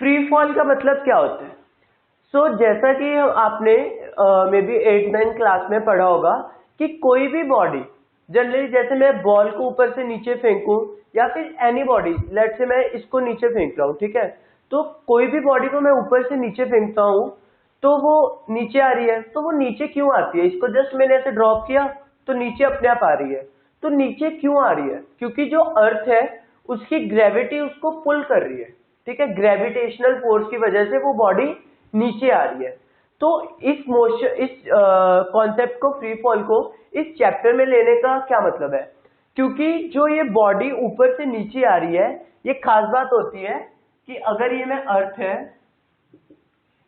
Free fall का मतलब क्या होता है? जैसा कि आपने मे बी 8-9 क्लास में पढ़ा होगा कि कोई भी बॉडी जनरली, जैसे मैं बॉल को ऊपर से नीचे फेंकूं या फिर एनी बॉडी, लेट से मैं इसको नीचे फेंक रहा हूं, ठीक है, तो कोई भी बॉडी को मैं ऊपर से नीचे फेंकता हूं तो वो नीचे आ रही है। तो वो नीचे क्यों आती है? इसको जस्ट मैंने ऐसे ड्रॉप किया तो नीचे अपने आप आ रही है। तो नीचे क्यों आ रही है? क्योंकि जो अर्थ है उसकी ग्रेविटी उसको पुल कर रही है, ठीक है, ग्रेविटेशनल फोर्स की वजह से वो बॉडी नीचे आ रही है। तो इस मोशन, इस कॉन्सेप्ट को, फ्री फॉल को इस चैप्टर में लेने का क्या मतलब है? क्योंकि जो ये बॉडी ऊपर से नीचे आ रही है, ये खास बात होती है कि अगर ये में अर्थ है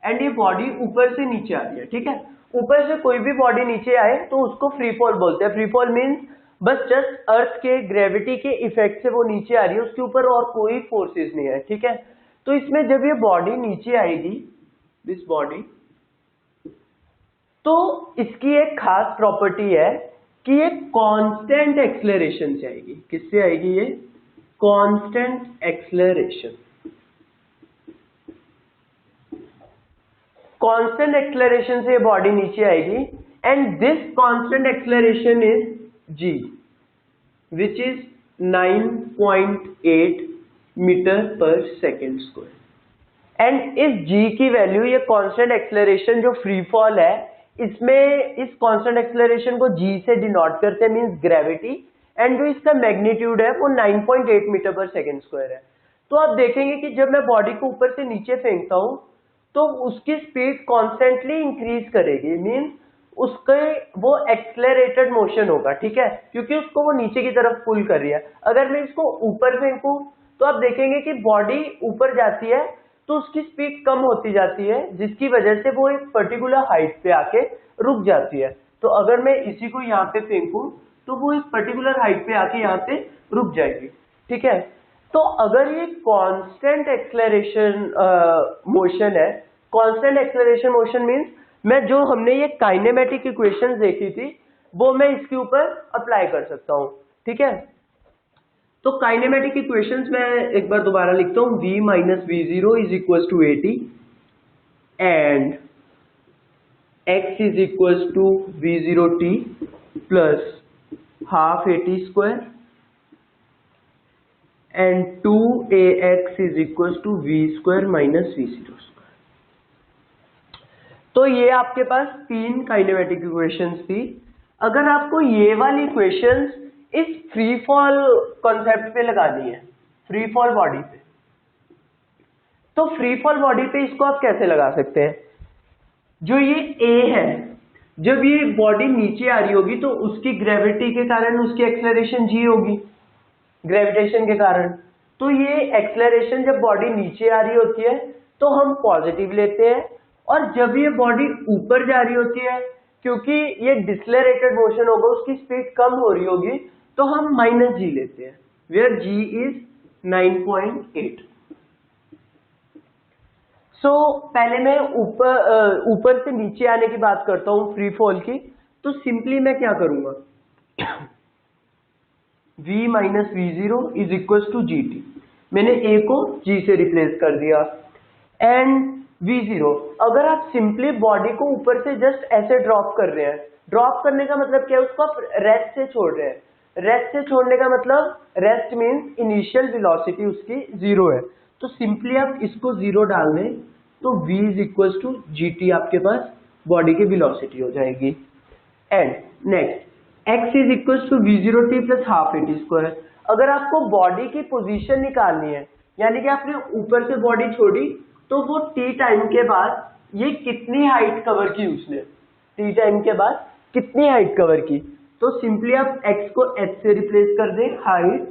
एंड ये बॉडी ऊपर से नीचे आ रही है, ठीक है, ऊपर से कोई भी बॉडी नीचे आए तो उसको फ्री फॉल बोलते हैं। फ्री फॉल मीन्स बस जस्ट अर्थ के ग्रेविटी के इफेक्ट से वो नीचे आ रही है, उसके ऊपर और कोई फोर्सेस नहीं है, ठीक है। तो इसमें जब ये बॉडी नीचे आएगी, दिस बॉडी, तो इसकी एक खास प्रॉपर्टी है कि ये कांस्टेंट एक्सेलरेशन से आएगी। किससे आएगी? ये कांस्टेंट एक्सेलरेशन। कांस्टेंट एक्सेलरेशन से बॉडी नीचे आएगी and this constant acceleration is g, which is 9.8 metre per second square. And इस g की वैल्यू, ये कांस्टेंट एक्सेलरेशन जो फ्री फॉल है, इसमें इस कांस्टेंट एक्सेलरेशन को g से डिनोट करते हैं, मींस ग्रेविटी, एंड जो इसका मैग्नीट्यूड है वो 9.8 मीटर पर सेकेंड स्क्वायर है। तो आप देखेंगे कि जब मैं बॉडी को ऊपर से नीचे फेंकता हूं तो उसकी स्पीड कॉन्स्टेंटली इंक्रीज करेगी, मींस उसके वो एक्सेलरेटेड मोशन होगा, ठीक है, क्योंकि उसको वो नीचे की तरफ पुल कर रही है। अगर मैं इसको ऊपर फेंकूं तो आप देखेंगे कि बॉडी ऊपर जाती है तो उसकी स्पीड कम होती जाती है, जिसकी वजह से वो एक पर्टिकुलर हाइट पे आके रुक जाती है। तो अगर मैं इसी को यहाँ पे फेंकूं तो वो एक पर्टिकुलर हाइट पे आके यहाँ पे रुक जाएगी, ठीक है। तो अगर ये कांस्टेंट एक्सेलरेशन मोशन है, कांस्टेंट एक्सेलरेशन मोशन मींस मैं जो हमने ये काइनेमेटिक इक्वेशंस देखी थी वो मैं इसके ऊपर अप्लाई कर सकता हूं, ठीक है। तो काइनेमेटिक इक्वेशंस मैं एक बार दोबारा लिखता हूं, v minus V zero is equal to AT and x is equal to v0t plus half AT square and 2ax is equals to v square minus v0 square। तो ये आपके पास तीन काइनेमेटिक इक्वेशंस थी। अगर आपको ये वाली इक्वेशंस इस फ्री फॉल कॉन्सेप्ट पे लगानी है, फ्री फॉल बॉडी पे, तो फ्री फॉल बॉडी पे इसको आप कैसे लगा सकते हैं? जो ये a है, जब ये बॉडी नीचे आ रही होगी तो उसकी ग्रेविटी के कारण उसकी एक्सेलरेशन g होगी, ग्रेविटेशन के कारण। तो ये एक्सेलरेशन जब बॉडी नीचे आ रही होती है तो हम पॉजिटिव लेते हैं, और जब ये बॉडी ऊपर जा रही होती है, क्योंकि ये डिसलेरेटेड मोशन होगा, उसकी स्पीड कम हो रही होगी, तो हम माइनस g लेते हैं, वेयर g इज 9.8। पहले मैं ऊपर से नीचे आने की बात करता हूं फ्री फॉल की। तो सिंपली मैं क्या करूंगा, v minus V zero is equal to G T, मैंने a को g से रिप्लेस कर दिया, एंड v0, अगर आप सिंपली बॉडी को ऊपर से जस्ट ऐसे ड्रॉप कर रहे हैं, ड्रॉप करने का मतलब क्या है, उसको आप रेस्ट से छोड़ रहे हैं। रेस्ट से छोड़ने का मतलब, रेस्ट मीन्स इनिशियल वेलोसिटी उसकी 0 है, तो सिंपली आप इसको 0 डाल दें तो v is equal to G T आपके पास बॉडी की वेलोसिटी हो जाएगी। And next x is equal to v0t plus half AT square. अगर आपको बॉडी की पोजीशन निकालनी है, यानी कि आपने ऊपर से बॉडी छोड़ी तो वो t टाइम के बाद ये कितनी हाइट कवर की, उसने t टाइम के बाद कितनी हाइट कवर की, तो सिंपली आप x को h से रिप्लेस कर दें, हाइट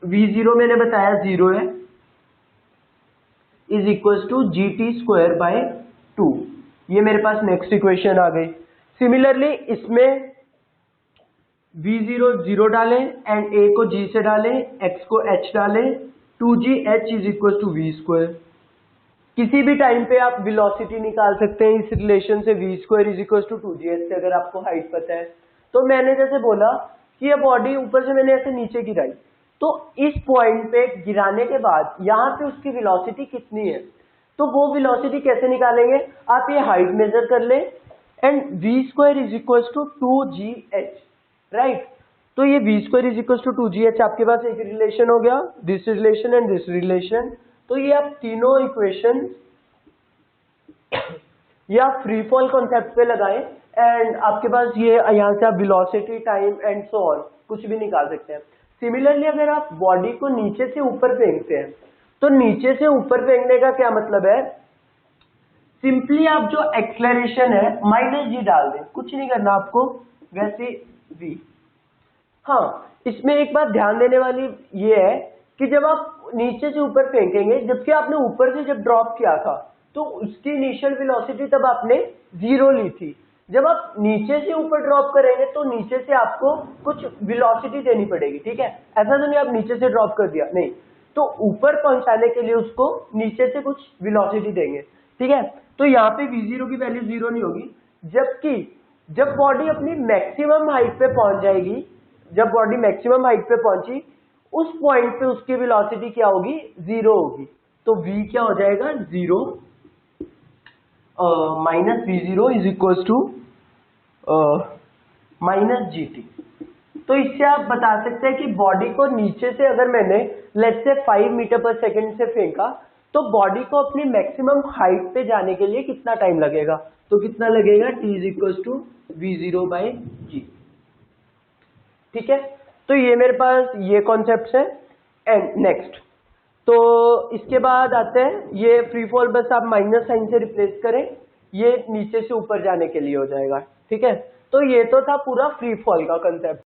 v0 मैंने बताया 0 है, is equal to G T square by 2। ये मेरे पास नेक्स्ट इक्वेशन आ गई। सिमिलरली इसमें v0 0 डालें एंड a को g से डालें, x को h डालें, 2gh is equal to v square. किसी भी टाइम पे आप वेलोसिटी निकाल सकते हैं इस रिलेशन से, v square is equal to 2gh से, अगर आपको हाइट पता है। तो मैंने जैसे बोला कि ये बॉडी ऊपर से मैंने ऐसे नीचे गिराई, तो इस पॉइंट पे गिराने के बाद यहाँ पे उसकी वेलोसिटी कितनी है, तो वो वेलोसिटी कैसे निकालेंगे, आप ये हाइट मेजर कर लें and v² is equal to 2gh, right. तो ये v² is equal to 2gh, आपके पास एक रिलेशन हो गया, this relation and this relation. तो ये आप तीनों इक्वेशन या फ्री फॉल कॉन्सेप्ट पे लगाएं एंड आपके पास ये यहाँ से आप velocity, time and so on कुछ भी निकाल सकते हैं। सिमिलरली अगर आप बॉडी को नीचे से ऊपर फेंकते हैं, तो नीचे से ऊपर फेंकने का क्या मतलब है, सिंपली आप जो एक्सलरेशन है -g डाल दें, कुछ नहीं करना आपको, वैसे v। हाँ, इसमें एक बात ध्यान देने वाली ये है कि जब आप नीचे से ऊपर फेंकेंगे, जबकि आपने ऊपर से जब ड्रॉप किया था तो उसकी इनिशियल वेलोसिटी तब आपने 0 ली थी। जब आप नीचे से ऊपर ड्रॉप करेंगे तो नीचे से आपको कुछ वेलोसिटी देनी पड़ेगी, ठीक है। ऐसा तो नहीं आप नीचे से ड्रॉप कर दिया, नहीं, तो ऊपर पहुंचाने के लिए उसको नीचे से कुछ वेलोसिटी देंगे, ठीक है। तो यहाँ पे v0 की वैल्यू 0 नहीं होगी, जबकि जब बॉडी अपनी मैक्सिमम हाइट पे पहुंच जाएगी, जब बॉडी मैक्सिमम हाइट पे पहुंची, उस पॉइंट पे उसकी वेलोसिटी क्या होगी, 0 होगी। तो v क्या हो जाएगा, 0 minus v0 is equal to -gt। तो इससे आप बता सकते हैं कि बॉडी को नीचे से अगर मैंने लेट्स से 5 मीटर पर सेकंड से फेंका, तो बॉडी को अपनी मैक्सिमम हाइट पे जाने के लिए कितना टाइम लगेगा, तो कितना लगेगा, t is equal to v0/g, ठीक है। तो ये मेरे पास ये कॉन्सेप्ट है। एंड नेक्स्ट, तो इसके बाद आते हैं ये फ्री फॉल, बस आप माइनस साइन से रिप्लेस करें, ये नीचे से ऊपर जाने के लिए हो जाएगा, ठीक है। तो ये तो था पूरा फ्री फॉल का कंसेप्ट।